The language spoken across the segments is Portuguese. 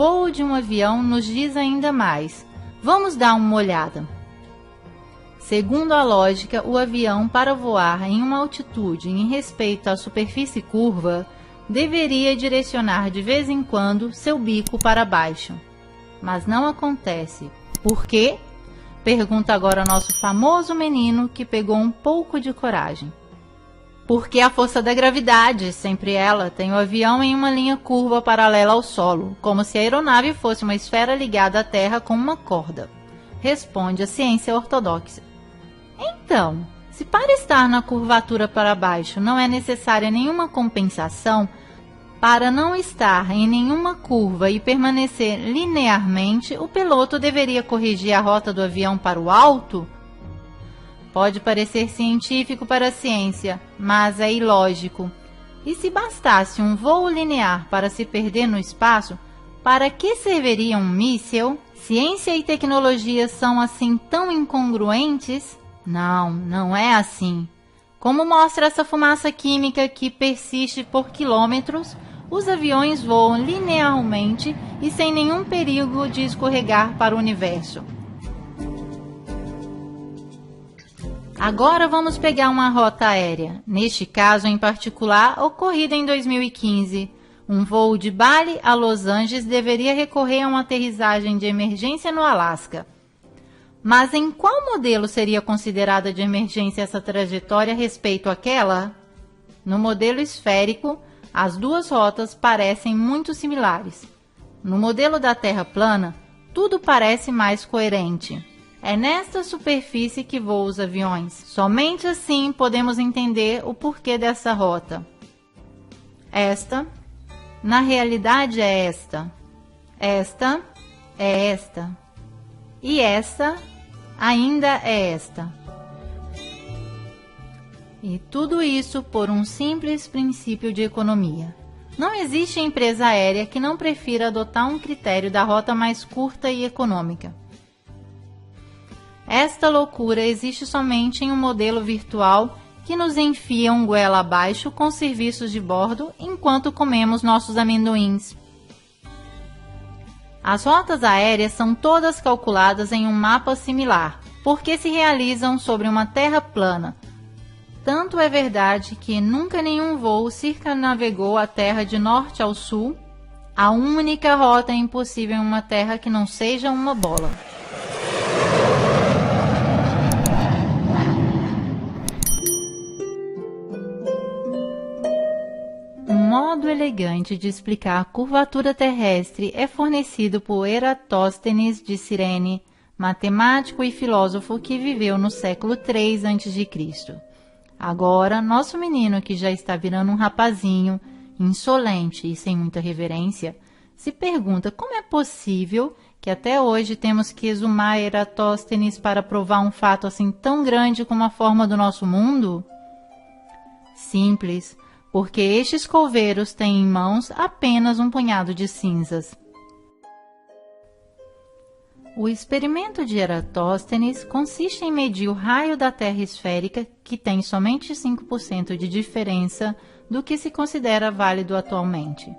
voo de um avião nos diz ainda mais. Vamos dar uma olhada. Segundo a lógica, o avião, para voar em uma altitude em respeito à superfície curva, deveria direcionar de vez em quando seu bico para baixo. Mas não acontece. Por quê? Pergunta agora nosso famoso menino que pegou um pouco de coragem. Porque a força da gravidade, sempre ela, tem o avião em uma linha curva paralela ao solo, como se a aeronave fosse uma esfera ligada à Terra com uma corda. Responde a ciência ortodoxa. Então, se para estar na curvatura para baixo não é necessária nenhuma compensação, para não estar em nenhuma curva e permanecer linearmente, o piloto deveria corrigir a rota do avião para o alto? Pode parecer científico para a ciência, mas é ilógico. E se bastasse um voo linear para se perder no espaço, para que serviria um míssil? Ciência e tecnologia são assim tão incongruentes? Não, não é assim. Como mostra essa fumaça química que persiste por quilômetros, os aviões voam linearmente e sem nenhum perigo de escorregar para o universo. Agora vamos pegar uma rota aérea, neste caso em particular, ocorrida em 2015. Um voo de Bali a Los Angeles deveria recorrer a uma aterrissagem de emergência no Alasca. Mas em qual modelo seria considerada de emergência essa trajetória a respeito àquela? No modelo esférico, as duas rotas parecem muito similares. No modelo da Terra plana, tudo parece mais coerente. É nesta superfície que voam os aviões. Somente assim podemos entender o porquê dessa rota. Esta, na realidade, é esta. Esta é esta. E esta ainda é esta. E tudo isso por um simples princípio de economia. Não existe empresa aérea que não prefira adotar um critério da rota mais curta e econômica. Esta loucura existe somente em um modelo virtual que nos enfia um goela abaixo com serviços de bordo enquanto comemos nossos amendoins. As rotas aéreas são todas calculadas em um mapa similar, porque se realizam sobre uma terra plana. Tanto é verdade que nunca nenhum voo circunnavegou a Terra de norte ao sul. A única rota é impossível em uma terra que não seja uma bola. Um modo elegante de explicar a curvatura terrestre é fornecido por Eratóstenes de Cirene, matemático e filósofo que viveu no século III a.C. Agora, nosso menino, que já está virando um rapazinho, insolente e sem muita reverência, se pergunta como é possível que até hoje temos que exumar Eratóstenes para provar um fato assim tão grande como a forma do nosso mundo? Simples, porque estes coveiros têm em mãos apenas um punhado de cinzas. O experimento de Eratóstenes consiste em medir o raio da Terra esférica, que tem somente 5% de diferença do que se considera válido atualmente.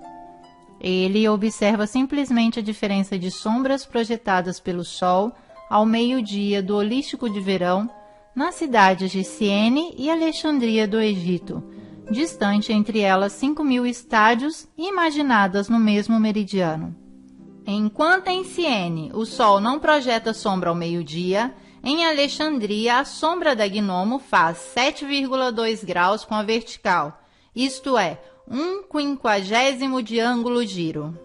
Ele observa simplesmente a diferença de sombras projetadas pelo Sol ao meio-dia do holístico de verão nas cidades de Siene e Alexandria do Egito, distante entre elas 5.000 estádios e imaginadas no mesmo meridiano. Enquanto em Siene o Sol não projeta sombra ao meio-dia, em Alexandria a sombra da Gnomo faz 7,2 graus com a vertical, isto é, 1/50 de ângulo giro.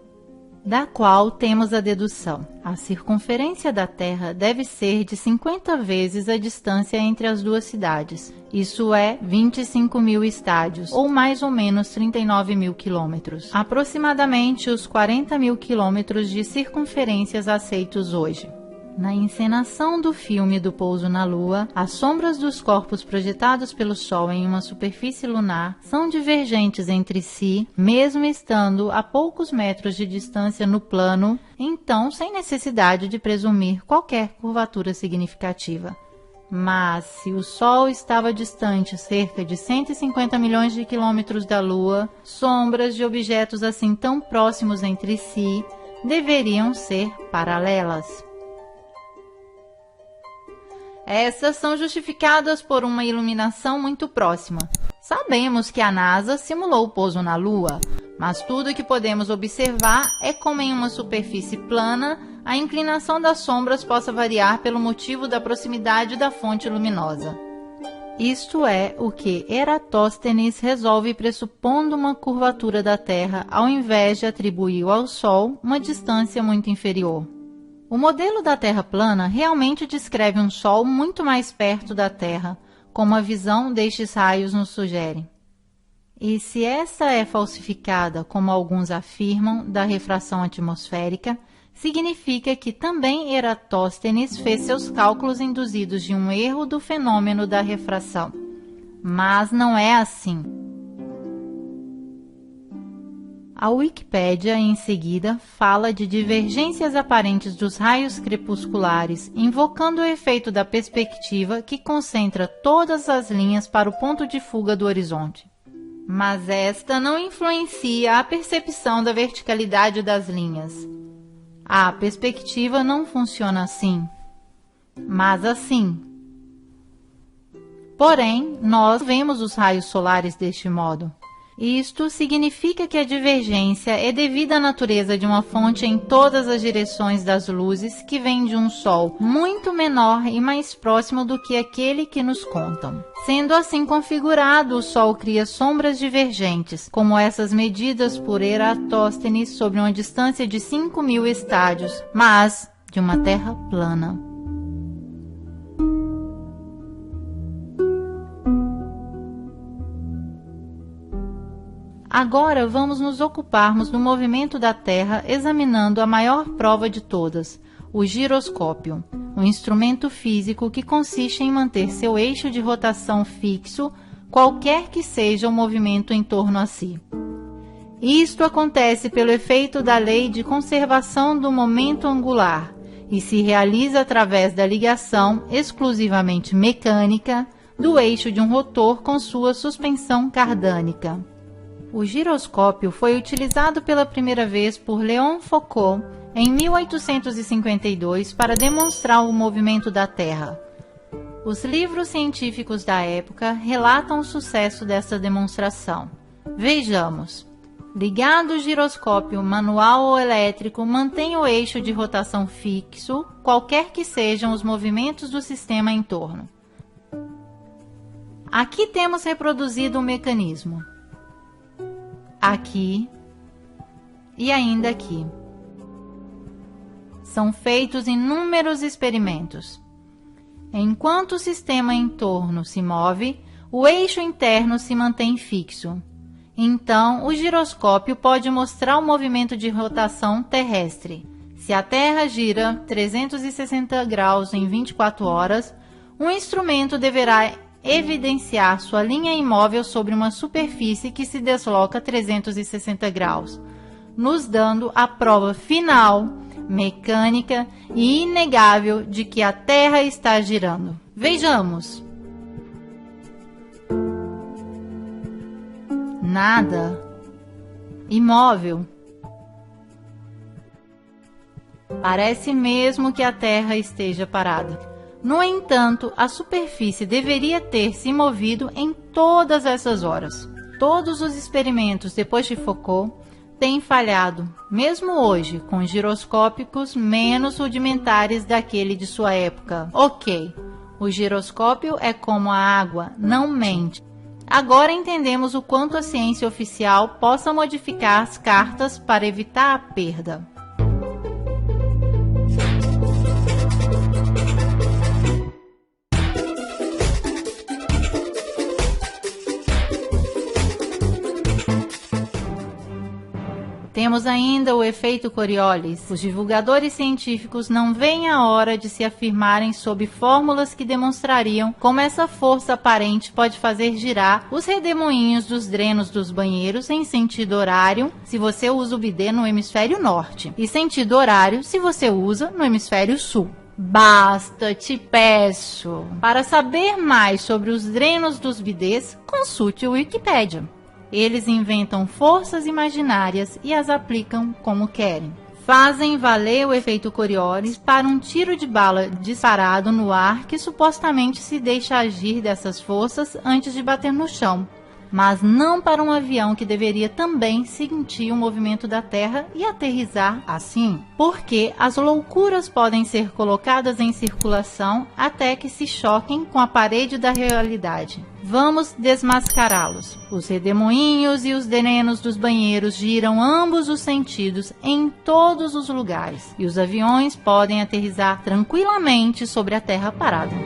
Da qual temos a dedução: a circunferência da Terra deve ser de 50 vezes a distância entre as duas cidades, isso é 25.000 estádios, ou mais ou menos 39.000 quilômetros, aproximadamente os 40.000 quilômetros de circunferências aceitos hoje. Na encenação do filme do pouso na Lua, as sombras dos corpos projetados pelo Sol em uma superfície lunar são divergentes entre si, mesmo estando a poucos metros de distância no plano, então sem necessidade de presumir qualquer curvatura significativa. Mas, se o Sol estava distante cerca de 150 milhões de quilômetros da Lua, sombras de objetos assim tão próximos entre si deveriam ser paralelas. Essas são justificadas por uma iluminação muito próxima. Sabemos que a NASA simulou o pouso na Lua, mas tudo que podemos observar é como em uma superfície plana, a inclinação das sombras possa variar pelo motivo da proximidade da fonte luminosa. Isto é o que Eratóstenes resolve pressupondo uma curvatura da Terra ao invés de atribuir ao Sol uma distância muito inferior. O modelo da Terra plana realmente descreve um Sol muito mais perto da Terra, como a visão destes raios nos sugere. E se essa é falsificada, como alguns afirmam, da refração atmosférica, significa que também Eratóstenes fez seus cálculos induzidos de um erro do fenômeno da refração. Mas não é assim. A Wikipédia, em seguida, fala de divergências aparentes dos raios crepusculares, invocando o efeito da perspectiva que concentra todas as linhas para o ponto de fuga do horizonte. Mas esta não influencia a percepção da verticalidade das linhas. A perspectiva não funciona assim, mas assim. Porém, nós vemos os raios solares deste modo. Isto significa que a divergência é devida à natureza de uma fonte em todas as direções das luzes que vem de um Sol muito menor e mais próximo do que aquele que nos contam. Sendo assim configurado, o Sol cria sombras divergentes, como essas medidas por Eratóstenes sobre uma distância de 5.000 estádios, mas de uma Terra plana. Agora vamos nos ocuparmos do movimento da Terra examinando a maior prova de todas, o giroscópio, um instrumento físico que consiste em manter seu eixo de rotação fixo, qualquer que seja o movimento em torno a si. Isto acontece pelo efeito da lei de conservação do momento angular e se realiza através da ligação exclusivamente mecânica do eixo de um rotor com sua suspensão cardânica. O giroscópio foi utilizado pela primeira vez por Léon Foucault em 1852 para demonstrar o movimento da Terra. Os livros científicos da época relatam o sucesso dessa demonstração. Vejamos. Ligado o giroscópio manual ou elétrico, mantém o eixo de rotação fixo, qualquer que sejam os movimentos do sistema em torno. Aqui temos reproduzido o mecanismo. Aqui e ainda aqui. São feitos inúmeros experimentos. Enquanto o sistema em torno se move, o eixo interno se mantém fixo. Então, o giroscópio pode mostrar o movimento de rotação terrestre. Se a Terra gira 360 graus em 24 horas, o instrumento deverá evidenciar sua linha imóvel sobre uma superfície que se desloca 360 graus, nos dando a prova final, mecânica e inegável de que a Terra está girando. Vejamos. Nada. Imóvel. Parece mesmo que a Terra esteja parada. No entanto, a superfície deveria ter se movido em todas essas horas. Todos os experimentos depois de Foucault têm falhado, mesmo hoje, com giroscópicos menos rudimentares daquele de sua época. Ok, o giroscópio é como a água, não mente. Agora entendemos o quanto a ciência oficial possa modificar as cartas para evitar a perda. Temos ainda o efeito Coriolis. Os divulgadores científicos não veem a hora de se afirmarem sob fórmulas que demonstrariam como essa força aparente pode fazer girar os redemoinhos dos drenos dos banheiros em sentido horário se você usa o bidê no hemisfério norte e sentido horário se você usa no hemisfério sul. Basta, te peço. Para saber mais sobre os drenos dos bidês, consulte o Wikipédia. Eles inventam forças imaginárias e as aplicam como querem. fazem valer o efeito Coriolis para um tiro de bala disparado no ar que supostamente se deixa agir dessas forças antes de bater no chão, mas não para um avião que deveria também sentir o movimento da Terra e aterrissar assim, porque as loucuras podem ser colocadas em circulação até que se choquem com a parede da realidade. Vamos desmascará-los. Os redemoinhos e os denenos dos banheiros giram ambos os sentidos em todos os lugares, e os aviões podem aterrissar tranquilamente sobre a Terra parada.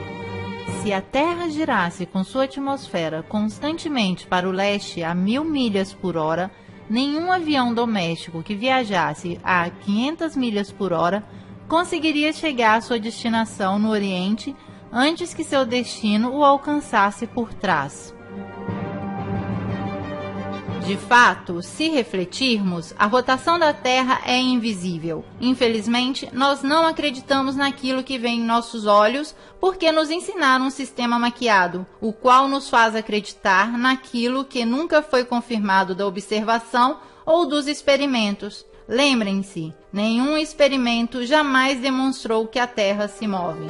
Se a Terra girasse com sua atmosfera constantemente para o leste a 1000 milhas por hora, nenhum avião doméstico que viajasse a 500 milhas por hora conseguiria chegar à sua destinação no Oriente antes que seu destino o alcançasse por trás. De fato, se refletirmos, a rotação da Terra é invisível. Infelizmente, nós não acreditamos naquilo que vê em nossos olhos porque nos ensinaram um sistema maquiado, o qual nos faz acreditar naquilo que nunca foi confirmado da observação ou dos experimentos. Lembrem-se, nenhum experimento jamais demonstrou que a Terra se move.